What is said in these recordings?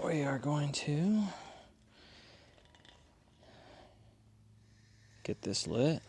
we are going to get this lit.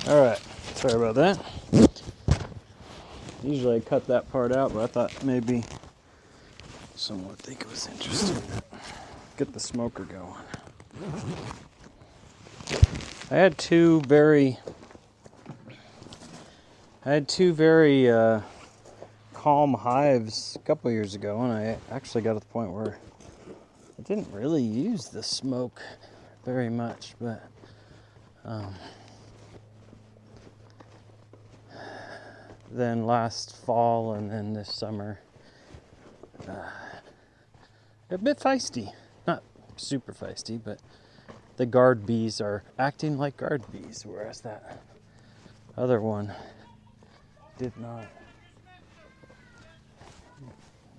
All right, sorry about that. Usually I cut that part out, but I thought maybe someone would think it was interesting. Get the smoker going. I had two very calm hives a couple years ago, and I actually got to the point where I didn't really use the smoke very much, but then last fall and then this summer, a bit feisty. Not super feisty, but the guard bees are acting like guard bees, whereas that other one did not.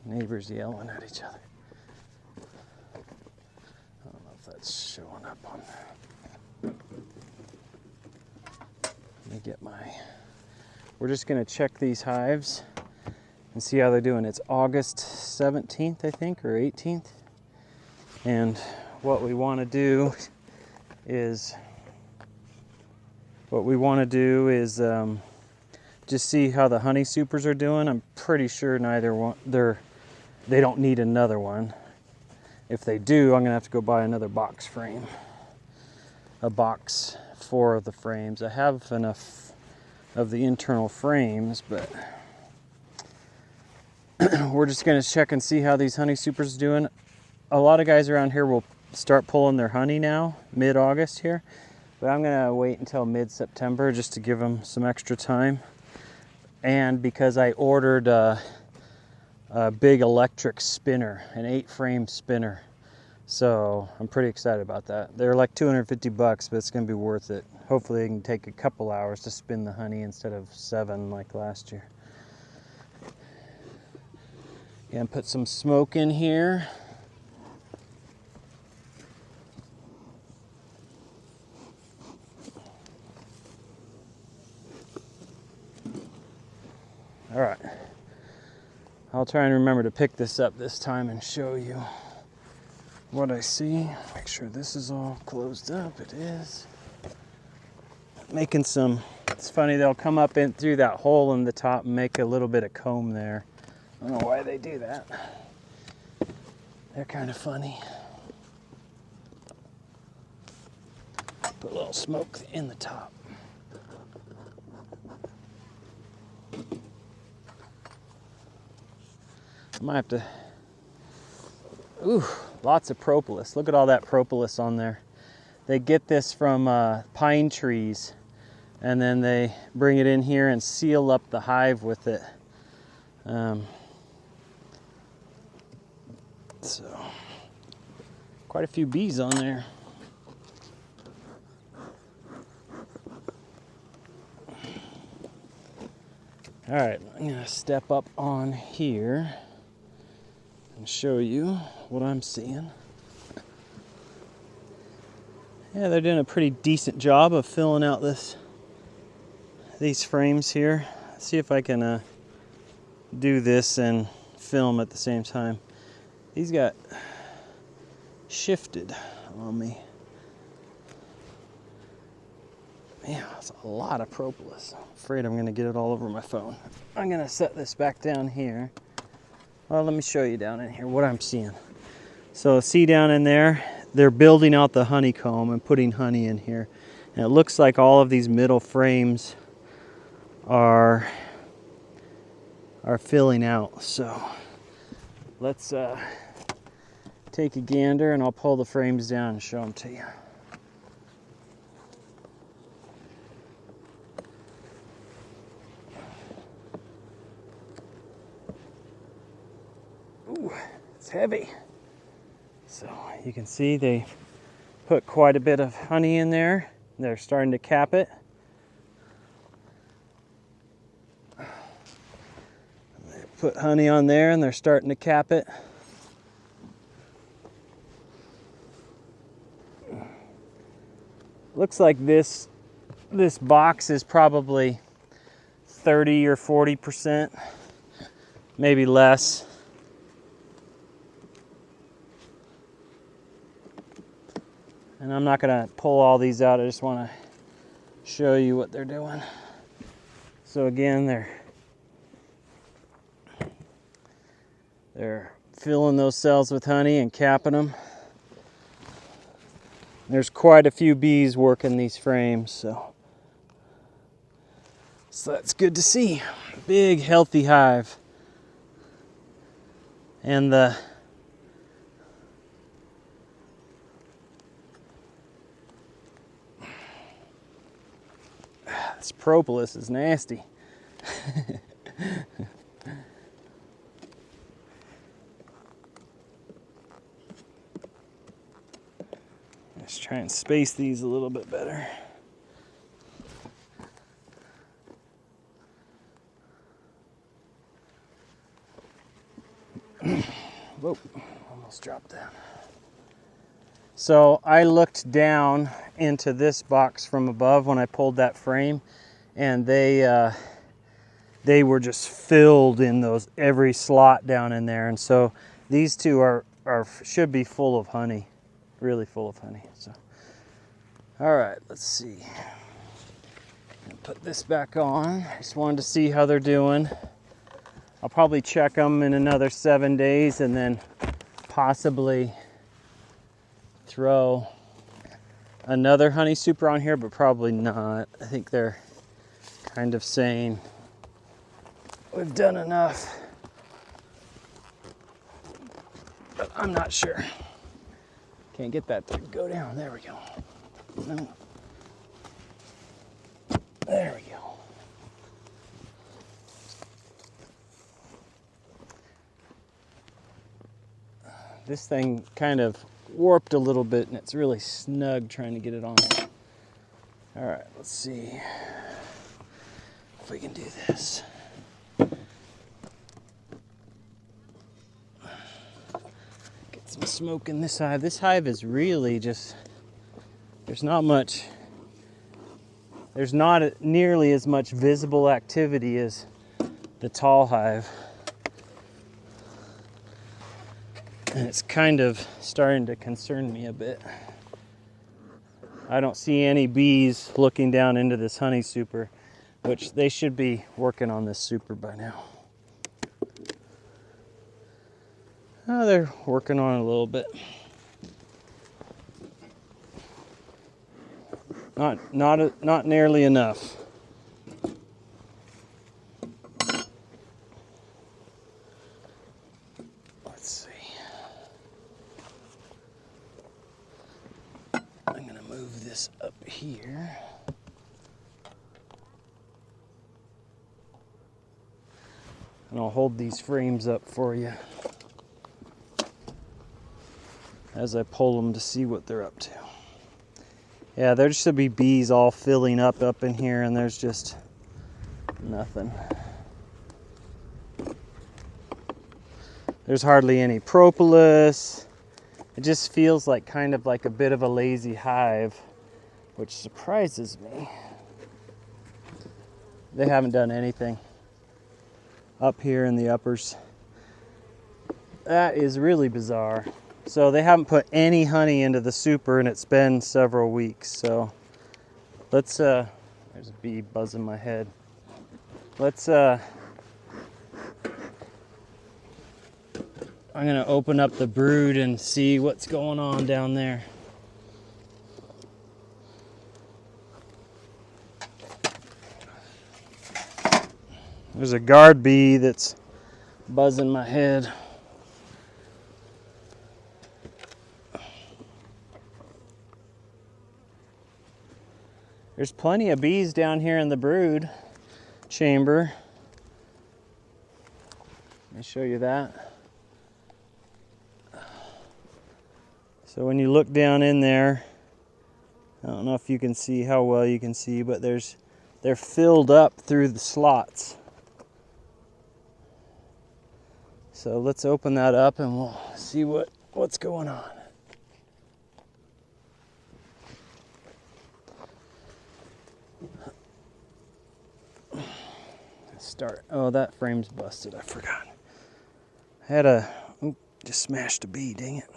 Neighbors yelling at each other. I don't know if that's showing up on there. Let me get my... We're just going to check these hives and see how they're doing. It's August 17th, I think, or 18th. And what we want to do is just see how the honey supers are doing. I'm pretty sure neither one, they don't need another one. If they do, I'm gonna have to go buy another box frame. A box for the frames. I have enough of the internal frames, but we're just gonna check and see how these honey supers are doing. A lot of guys around here will start pulling their honey now, mid-August here, but I'm gonna wait until mid-September just to give them some extra time. And because I ordered a big electric spinner, an 8-frame spinner, so I'm pretty excited about that. They're like $250, but it's gonna be worth it. Hopefully it can take a couple hours to spin the honey instead of 7 like last year. And put some smoke in here. All right, I'll try and remember to pick this up this time and show you what I see. Make sure this is all closed up. It is. Making some, it's funny, they'll come up in through that hole in the top and make a little bit of comb there. I don't know why they do that. They're kind of funny. Put a little smoke in the top. I might have to, ooh, lots of propolis. Look at all that propolis on there. They get this from pine trees, and then they bring it in here and seal up the hive with it. So, quite a few bees on there. All right, I'm gonna step up on here and show you what I'm seeing. Yeah, they're doing a pretty decent job of filling out these frames here. Let's see if I can do this and film at the same time. These got shifted on me. Man, that's a lot of propolis. I'm afraid I'm gonna get it all over my phone. I'm gonna set this back down here. Well, let me show you down in here what I'm seeing. So see down in there, they're building out the honeycomb and putting honey in here. And it looks like all of these middle frames are filling out. So let's take a gander and I'll pull the frames down and show them to you. Ooh, it's heavy. So you can see they put quite a bit of honey in there. They're starting to cap it. They put honey on there and they're starting to cap it. Looks like this box is probably 30 or 40%, maybe less. And I'm not gonna pull all these out, I just wanna show you what they're doing. So again, they're filling those cells with honey and capping them. There's quite a few bees working these frames, so that's good to see. Big, healthy hive. And this propolis is nasty. Let's try and space these a little bit better. Whoa, almost dropped that. So I looked down into this box from above when I pulled that frame, and they were just filled in those every slot down in there. And so these two should be full of honey. Really full of honey. So, all right, let's see. Put this back on. Just wanted to see how they're doing. I'll probably check them in another 7 days and then possibly throw another honey super on here, but probably not. I think they're kind of saying we've done enough, but I'm not sure. Can't get that to go down. There we go. No. There we go. This thing kind of warped a little bit and it's really snug trying to get it on. All right, let's see if we can do this. Some smoke in this hive. This hive is really just, there's not nearly as much visible activity as the tall hive. And it's kind of starting to concern me a bit. I don't see any bees looking down into this honey super, which they should be working on this super by now. Oh, they're working on it a little bit. Not nearly enough. Let's see. I'm gonna move this up here. And I'll hold these frames up for you as I pull them to see what they're up to. Yeah, there should be bees all filling up in here, and there's just nothing. There's hardly any propolis. It just feels like kind of like a bit of a lazy hive, which surprises me. They haven't done anything up here in the uppers. That is really bizarre. So they haven't put any honey into the super and it's been several weeks. So let's, there's a bee buzzing my head. Let's, I'm gonna open up the brood and see what's going on down there. There's a guard bee that's buzzing my head. There's plenty of bees down here in the brood chamber. Let me show you that. So when you look down in there, I don't know if you can see how well you can see, but they're filled up through the slots. So let's open that up and we'll see what's going on. Oh, that frame's busted, I forgot. Just smashed a bee, dang it.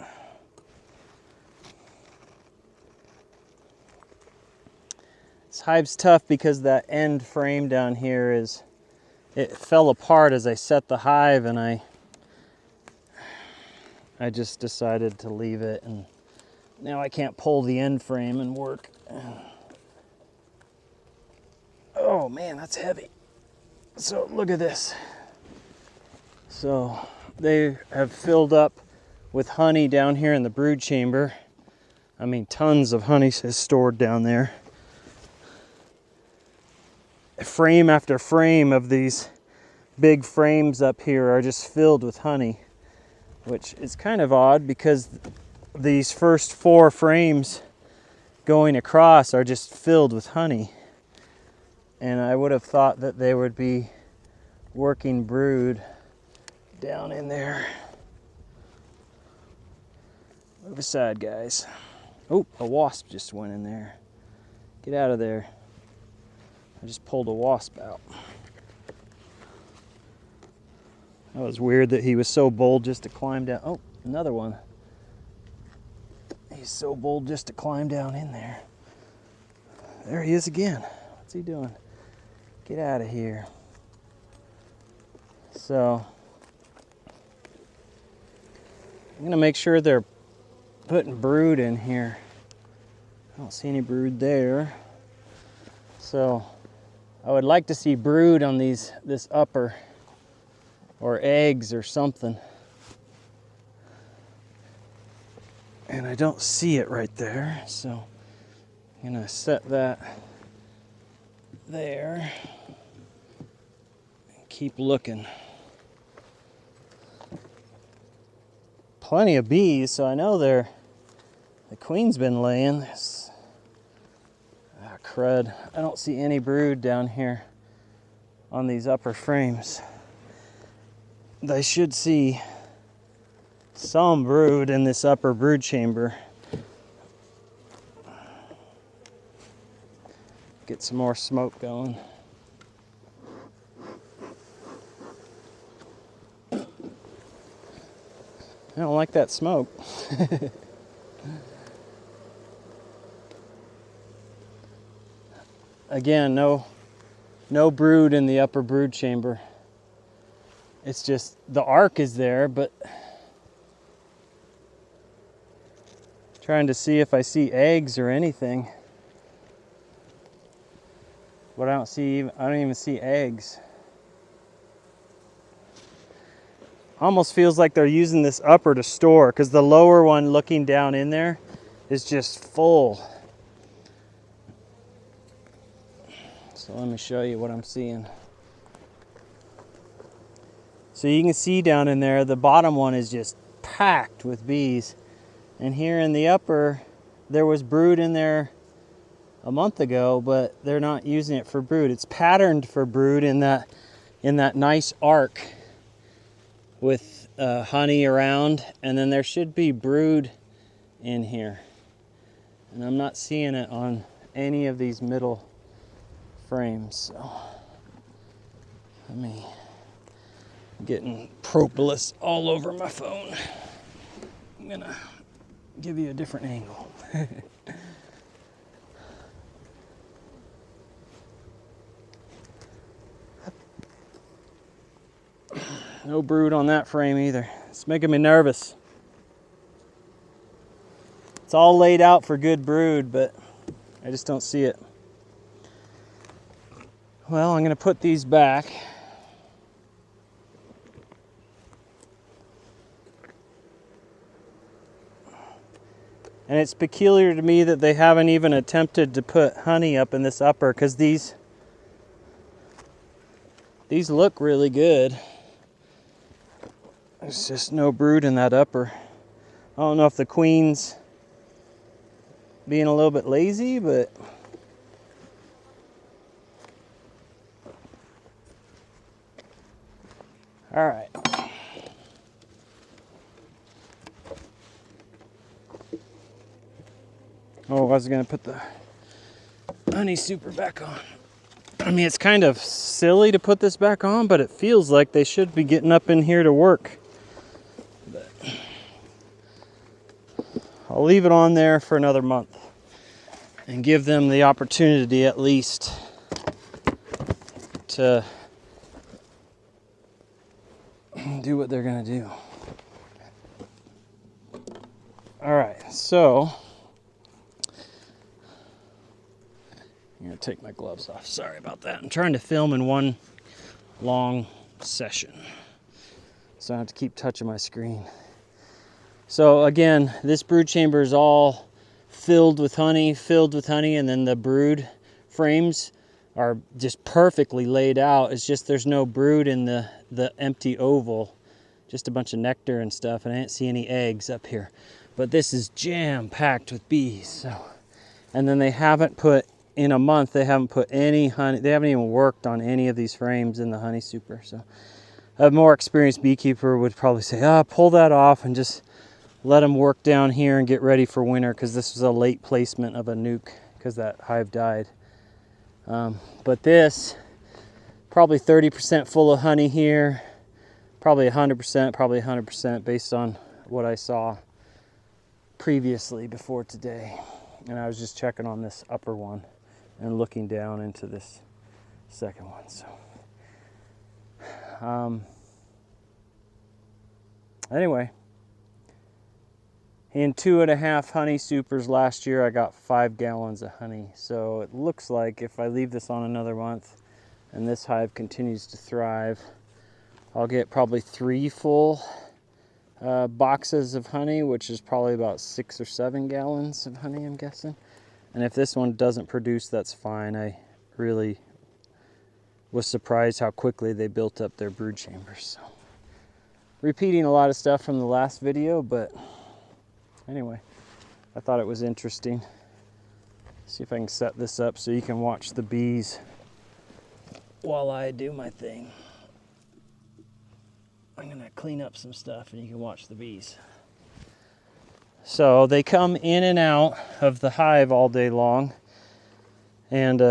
This hive's tough because that end frame down here it fell apart as I set the hive, and I just decided to leave it, and now I can't pull the end frame and work. Oh man, that's heavy. So look at this. So they have filled up with honey down here in the brood chamber. I mean, tons of honey is stored down there. Frame after frame of these big frames up here are just filled with honey, which is kind of odd because these first 4 frames going across are just filled with honey. And I would have thought that they would be working brood down in there. Move aside, guys. Oh, a wasp just went in there. Get out of there. I just pulled a wasp out. That was weird that he was so bold just to climb down. Oh, another one. He's so bold just to climb down in there. There he is again. What's he doing? Get out of here. So I'm gonna make sure they're putting brood in here. I don't see any brood there. So I would like to see brood on this upper, or eggs or something. And I don't see it right there, so I'm gonna set that there and keep looking. Plenty of bees, so I know the queen's been laying this. Ah, crud. I don't see any brood down here on these upper frames. I should see some brood in this upper brood chamber. Get some more smoke going. I don't like that smoke. Again, no brood in the upper brood chamber. It's just the arc is there, but trying to see if I see eggs or anything. But I don't even see eggs. Almost feels like they're using this upper to store, because the lower one looking down in there is just full. So let me show you what I'm seeing. So you can see down in there, the bottom one is just packed with bees. And here in the upper, there was brood in there a month ago, but they're not using it for brood. It's patterned for brood in that nice arc with honey around, and then there should be brood in here. And I'm not seeing it on any of these middle frames. So I'm getting propolis all over my phone. I'm gonna give you a different angle. No brood on that frame either. It's making me nervous. It's all laid out for good brood, but I just don't see it. Well, I'm going to put these back. And it's peculiar to me that they haven't even attempted to put honey up in this upper, because these look really good. There's just no brood in that upper. I don't know if the queen's being a little bit lazy, but all right. Oh, I was gonna put the honey super back on. I mean, it's kind of silly to put this back on, but it feels like they should be getting up in here to work. But I'll leave it on there for another month and give them the opportunity at least to do what they're gonna do. All right, so I'm gonna take my gloves off. Sorry about that. I'm trying to film in one long session, so I have to keep touching my screen. So again, this brood chamber is all filled with honey, and then the brood frames are just perfectly laid out. It's just there's no brood in the empty oval, just a bunch of nectar and stuff, and I didn't see any eggs up here. But this is jam-packed with bees. So, and then they haven't put, in a month, they haven't put any honey, they haven't even worked on any of these frames in the honey super. So a more experienced beekeeper would probably say, pull that off and just let them work down here and get ready for winter, because this was a late placement of a nuke because that hive died. But this, probably 30% full of honey here, probably 100% based on what I saw previously before today. And I was just checking on this upper one and looking down into this second one. So anyway, in 2.5 honey supers last year, I got 5 gallons of honey. So it looks like if I leave this on another month and this hive continues to thrive, I'll get probably 3 full boxes of honey, which is probably about 6 or 7 gallons of honey, I'm guessing. And if this one doesn't produce, that's fine. I really was surprised how quickly they built up their brood chambers. So, repeating a lot of stuff from the last video, but anyway, I thought it was interesting. See if I can set this up so you can watch the bees while I do my thing. I'm gonna clean up some stuff and you can watch the bees. So they come in and out of the hive all day long. And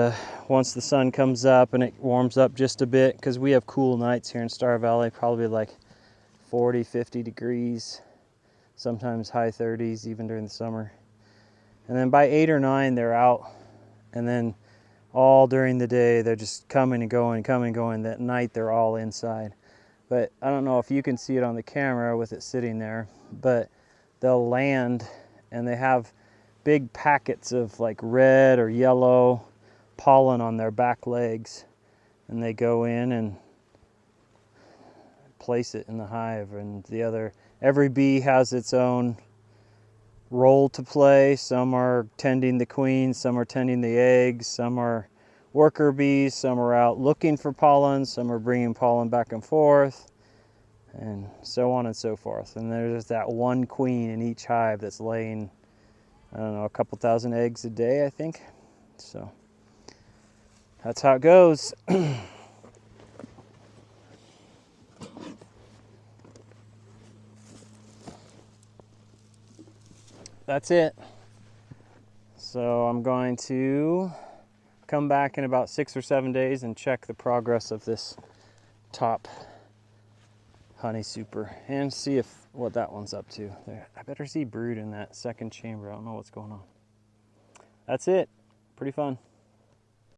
once the sun comes up and it warms up just a bit, because we have cool nights here in Star Valley, probably like 40, 50 degrees, sometimes high 30s even during the summer. And then by 8 or 9 they're out, and then all during the day they're just coming and going, coming and going. That night they're all inside. But I don't know if you can see it on the camera with it sitting there, but they'll land and they have big packets of like red or yellow pollen on their back legs, and they go in and place it in the hive. And every bee has its own role to play. Some are tending the queen, some are tending the eggs, some are worker bees, some are out looking for pollen, some are bringing pollen back and forth, and so on and so forth. And there's that one queen in each hive that's laying, I don't know, a couple thousand eggs a day, I think. So that's how it goes. That's it. So I'm going to come back in about 6 or 7 days and check the progress of this top honey super and see what that one's up to. I better see brood in that second chamber. I don't know what's going on. That's it. Pretty fun.